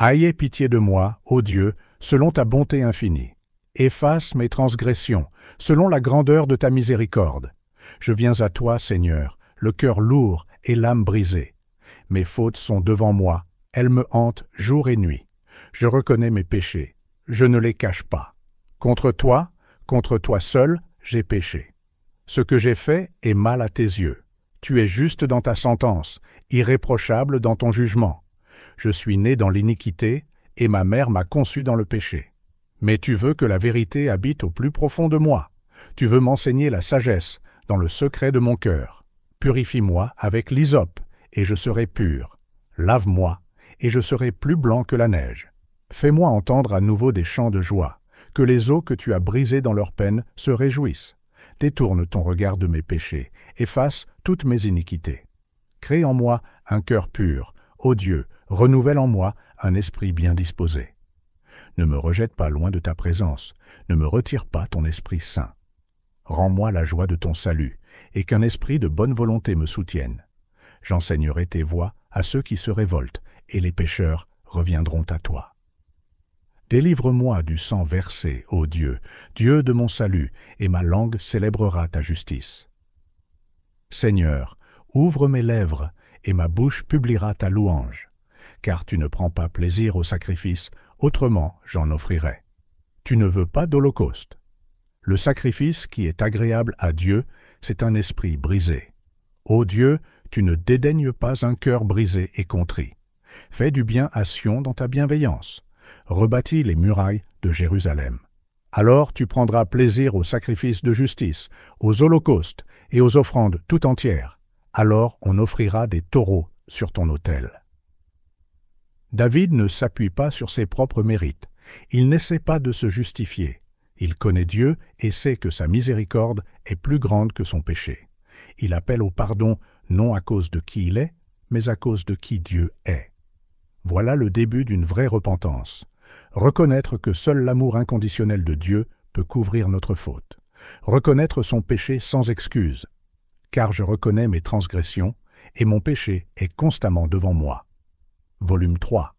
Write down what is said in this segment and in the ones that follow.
Aie pitié de moi, ô Dieu, selon ta bonté infinie. Efface mes transgressions, selon la grandeur de ta miséricorde. Je viens à toi, Seigneur, le cœur lourd et l'âme brisée. Mes fautes sont devant moi, elles me hantent jour et nuit. Je reconnais mes péchés, je ne les cache pas. Contre toi seul, j'ai péché. Ce que j'ai fait est mal à tes yeux. Tu es juste dans ta sentence, irréprochable dans ton jugement. Je suis né dans l'iniquité, et ma mère m'a conçu dans le péché. Mais tu veux que la vérité habite au plus profond de moi. Tu veux m'enseigner la sagesse dans le secret de mon cœur. Purifie-moi avec l'hysope, et je serai pur. Lave-moi, et je serai plus blanc que la neige. Fais-moi entendre à nouveau des chants de joie, que les eaux que tu as brisées dans leur peine se réjouissent. Détourne ton regard de mes péchés, efface toutes mes iniquités. Crée en moi un cœur pur, ô Dieu, renouvelle en moi un esprit bien disposé. Ne me rejette pas loin de ta présence, ne me retire pas ton Esprit Saint. Rends-moi la joie de ton salut, et qu'un esprit de bonne volonté me soutienne. J'enseignerai tes voies à ceux qui se révoltent, et les pécheurs reviendront à toi. Délivre-moi du sang versé, ô Dieu, Dieu de mon salut, et ma langue célébrera ta justice. Seigneur, ouvre mes lèvres, et ma bouche publiera ta louange. Car tu ne prends pas plaisir au sacrifice, autrement j'en offrirais. Tu ne veux pas d'holocauste. Le sacrifice qui est agréable à Dieu, c'est un esprit brisé. Ô Dieu, tu ne dédaignes pas un cœur brisé et contrit. Fais du bien à Sion dans ta bienveillance. Rebâtis les murailles de Jérusalem. Alors tu prendras plaisir aux sacrifices de justice, aux holocaustes et aux offrandes tout entières. Alors on offrira des taureaux sur ton autel. David ne s'appuie pas sur ses propres mérites. Il n'essaie pas de se justifier. Il connaît Dieu et sait que sa miséricorde est plus grande que son péché. Il appelle au pardon non à cause de qui il est, mais à cause de qui Dieu est. Voilà le début d'une vraie repentance. Reconnaître que seul l'amour inconditionnel de Dieu peut couvrir notre faute. Reconnaître son péché sans excuse. Car je reconnais mes transgressions, et mon péché est constamment devant moi. Volume 3.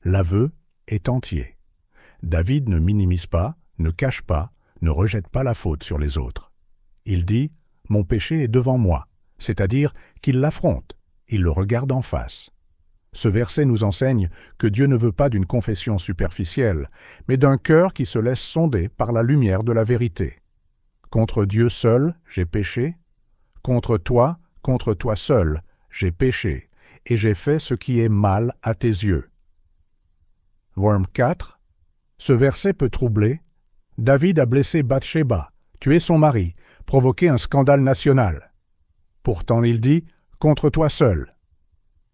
L'aveu est entier. David ne minimise pas, ne cache pas, ne rejette pas la faute sur les autres. Il dit « Mon péché est devant moi », c'est-à-dire qu'il l'affronte, il le regarde en face. Ce verset nous enseigne que Dieu ne veut pas d'une confession superficielle, mais d'un cœur qui se laisse sonder par la lumière de la vérité. Contre Dieu seul, j'ai péché. Contre toi seul, j'ai péché, et j'ai fait ce qui est mal à tes yeux. Worm 4. Ce verset peut troubler. David a blessé Bathsheba, tué son mari, provoqué un scandale national. Pourtant il dit « contre toi seul ».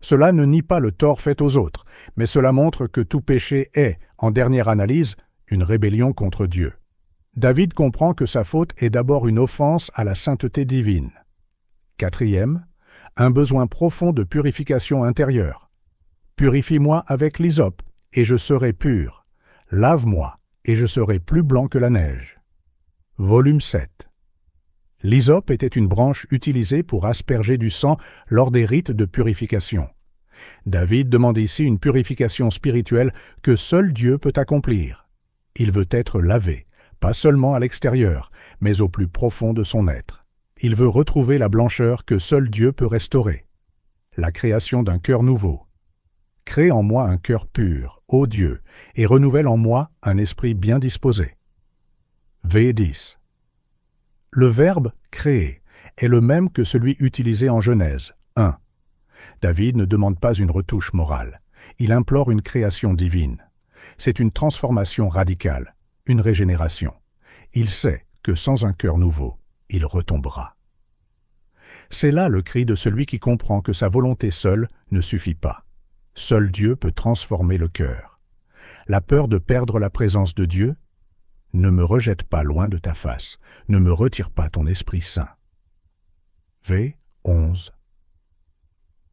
Cela ne nie pas le tort fait aux autres, mais cela montre que tout péché est, en dernière analyse, une rébellion contre Dieu. David comprend que sa faute est d'abord une offense à la sainteté divine. 4e, un besoin profond de purification intérieure. Purifie-moi avec l'hysope, et je serai pur. Lave-moi, et je serai plus blanc que la neige. Volume 7. L'hysope était une branche utilisée pour asperger du sang lors des rites de purification. David demande ici une purification spirituelle que seul Dieu peut accomplir. Il veut être lavé, pas seulement à l'extérieur, mais au plus profond de son être. Il veut retrouver la blancheur que seul Dieu peut restaurer. La création d'un cœur nouveau. Crée en moi un cœur pur, ô Dieu, et renouvelle en moi un esprit bien disposé. V10. Le verbe « créer » est le même que celui utilisé en Genèse 1. David ne demande pas une retouche morale. Il implore une création divine. C'est une transformation radicale, une régénération. Il sait que sans un cœur nouveau, il retombera. C'est là le cri de celui qui comprend que sa volonté seule ne suffit pas. Seul Dieu peut transformer le cœur. La peur de perdre la présence de Dieu? Ne me rejette pas loin de ta face, ne me retire pas ton Esprit Saint. V. 11.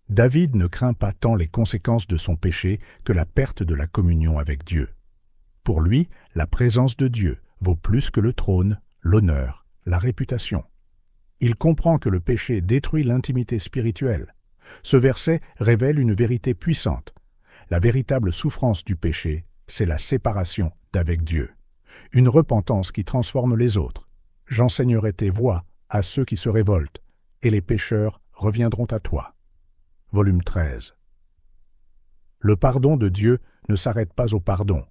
David ne craint pas tant les conséquences de son péché que la perte de la communion avec Dieu. Pour lui, la présence de Dieu vaut plus que le trône, l'honneur, la réputation. Il comprend que le péché détruit l'intimité spirituelle. Ce verset révèle une vérité puissante. La véritable souffrance du péché, c'est la séparation d'avec Dieu. Une repentance qui transforme les autres. J'enseignerai tes voies à ceux qui se révoltent, et les pécheurs reviendront à toi. Volume 13. Le pardon de Dieu ne s'arrête pas au pardon.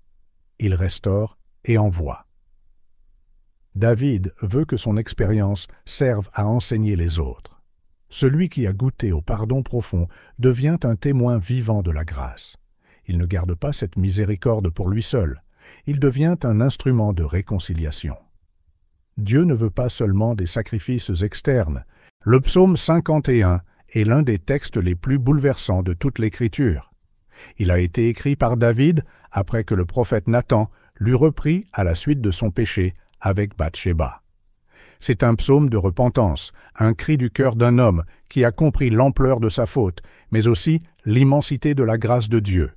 Il restaure et envoie. David veut que son expérience serve à enseigner les autres. Celui qui a goûté au pardon profond devient un témoin vivant de la grâce. Il ne garde pas cette miséricorde pour lui seul. Il devient un instrument de réconciliation. Dieu ne veut pas seulement des sacrifices externes. Le psaume 51 est l'un des textes les plus bouleversants de toute l'Écriture. Il a été écrit par David après que le prophète Nathan l'eut repris à la suite de son péché avec Bathsheba. C'est un psaume de repentance, un cri du cœur d'un homme qui a compris l'ampleur de sa faute, mais aussi l'immensité de la grâce de Dieu.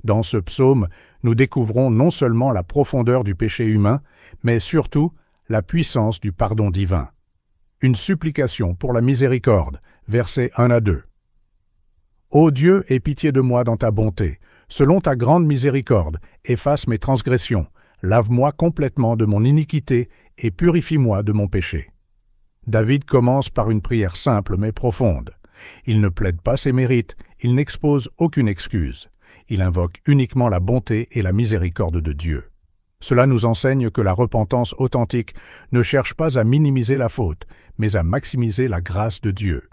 Dans ce psaume, nous découvrons non seulement la profondeur du péché humain, mais surtout la puissance du pardon divin. Une supplication pour la miséricorde, versets 1 à 2. Ô Dieu, aie pitié de moi dans ta bonté. Selon ta grande miséricorde, efface mes transgressions. Lave-moi complètement de mon iniquité et purifie-moi de mon péché. David commence par une prière simple mais profonde. Il ne plaide pas ses mérites, il n'expose aucune excuse. Il invoque uniquement la bonté et la miséricorde de Dieu. Cela nous enseigne que la repentance authentique ne cherche pas à minimiser la faute, mais à maximiser la grâce de Dieu.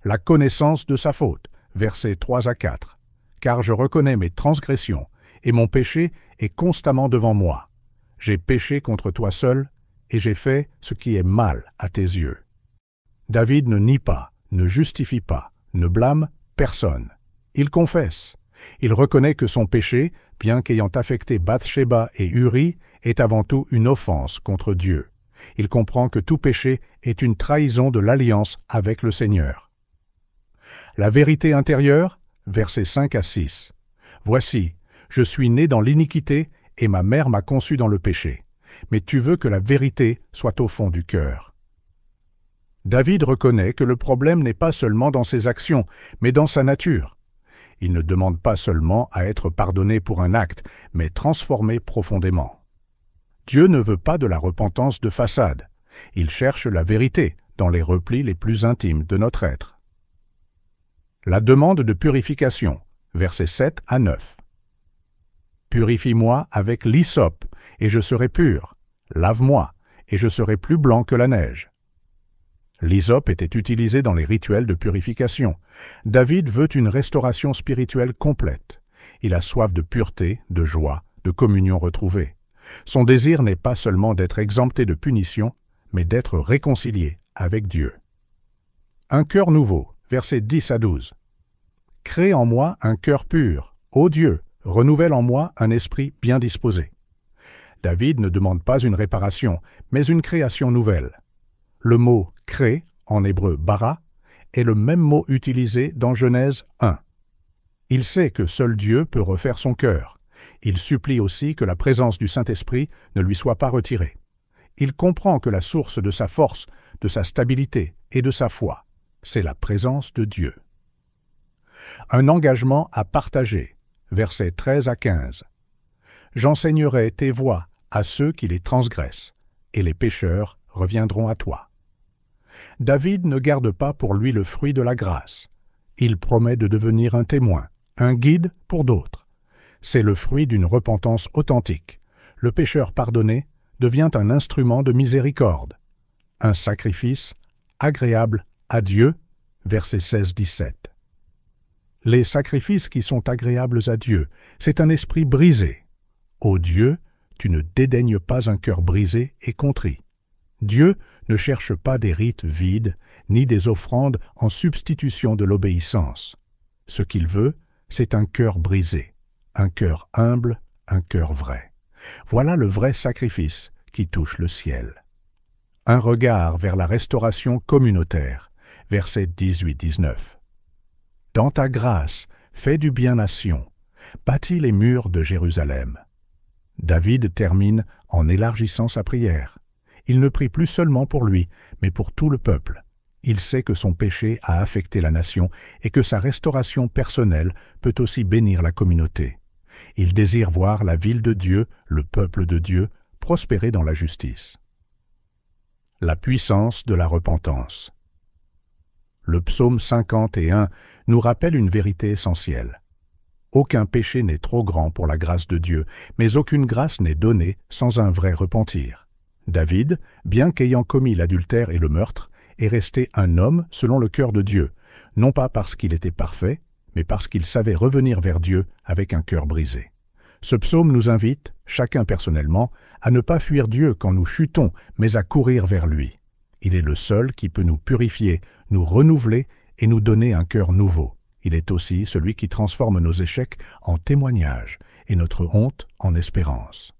La connaissance de sa faute, versets 3 à 4. Car je reconnais mes transgressions, et mon péché est constamment devant moi. J'ai péché contre toi seul, et j'ai fait ce qui est mal à tes yeux. David ne nie pas, ne justifie pas, ne blâme personne. Il confesse. Il reconnaît que son péché, bien qu'ayant affecté Bathsheba et Uri, est avant tout une offense contre Dieu. Il comprend que tout péché est une trahison de l'alliance avec le Seigneur. La vérité intérieure, versets 5 à 6. Voici, je suis né dans l'iniquité et ma mère m'a conçu dans le péché. Mais tu veux que la vérité soit au fond du cœur. David reconnaît que le problème n'est pas seulement dans ses actions, mais dans sa nature. Il ne demande pas seulement à être pardonné pour un acte, mais transformé profondément. Dieu ne veut pas de la repentance de façade. Il cherche la vérité dans les replis les plus intimes de notre être. La demande de purification, versets 7 à 9. Purifie-moi avec l'hysope, et je serai pur. Lave-moi, et je serai plus blanc que la neige. L'hysope était utilisé dans les rituels de purification. David veut une restauration spirituelle complète. Il a soif de pureté, de joie, de communion retrouvée. Son désir n'est pas seulement d'être exempté de punition, mais d'être réconcilié avec Dieu. Un cœur nouveau, versets 10 à 12. Crée en moi un cœur pur, ô Dieu, renouvelle en moi un esprit bien disposé. David ne demande pas une réparation, mais une création nouvelle. Le mot « crée », en hébreu « bara », est le même mot utilisé dans Genèse 1. Il sait que seul Dieu peut refaire son cœur. Il supplie aussi que la présence du Saint-Esprit ne lui soit pas retirée. Il comprend que la source de sa force, de sa stabilité et de sa foi, c'est la présence de Dieu. Un engagement à partager, versets 13 à 15. J'enseignerai tes voies à ceux qui les transgressent, et les pécheurs reviendront à toi. David ne garde pas pour lui le fruit de la grâce. Il promet de devenir un témoin, un guide pour d'autres. C'est le fruit d'une repentance authentique. Le pécheur pardonné devient un instrument de miséricorde, un sacrifice agréable à Dieu, versets 16-17. Les sacrifices qui sont agréables à Dieu, c'est un esprit brisé. Ô Dieu, tu ne dédaignes pas un cœur brisé et contrit. Dieu ne cherche pas des rites vides, ni des offrandes en substitution de l'obéissance. Ce qu'il veut, c'est un cœur brisé, un cœur humble, un cœur vrai. Voilà le vrai sacrifice qui touche le ciel. Un regard vers la restauration communautaire, versets 18-19. Dans ta grâce, fais du bien à Sion, bâtis les murs de Jérusalem. David termine en élargissant sa prière. Il ne prie plus seulement pour lui, mais pour tout le peuple. Il sait que son péché a affecté la nation et que sa restauration personnelle peut aussi bénir la communauté. Il désire voir la ville de Dieu, le peuple de Dieu, prospérer dans la justice. La puissance de la repentance. Le psaume 51 nous rappelle une vérité essentielle. Aucun péché n'est trop grand pour la grâce de Dieu, mais aucune grâce n'est donnée sans un vrai repentir. David, bien qu'ayant commis l'adultère et le meurtre, est resté un homme selon le cœur de Dieu, non pas parce qu'il était parfait, mais parce qu'il savait revenir vers Dieu avec un cœur brisé. Ce psaume nous invite, chacun personnellement, à ne pas fuir Dieu quand nous chutons, mais à courir vers lui. Il est le seul qui peut nous purifier, nous renouveler et nous donner un cœur nouveau. Il est aussi celui qui transforme nos échecs en témoignages et notre honte en espérance.